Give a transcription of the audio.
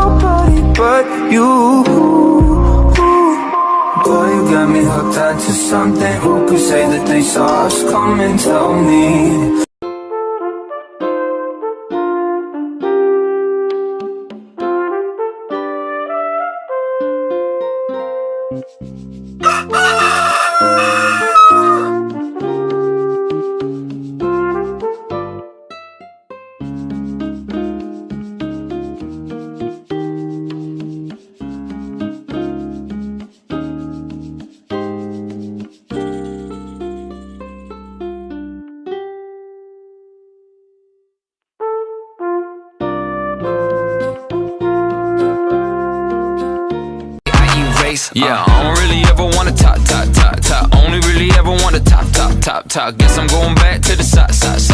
nobody but you. Boy, you got me hooked onto something. Who could say that they saw us coming? Tell me. Yeah, I don't really ever wanna top. Only really ever wanna top. Guess I'm going back to the side.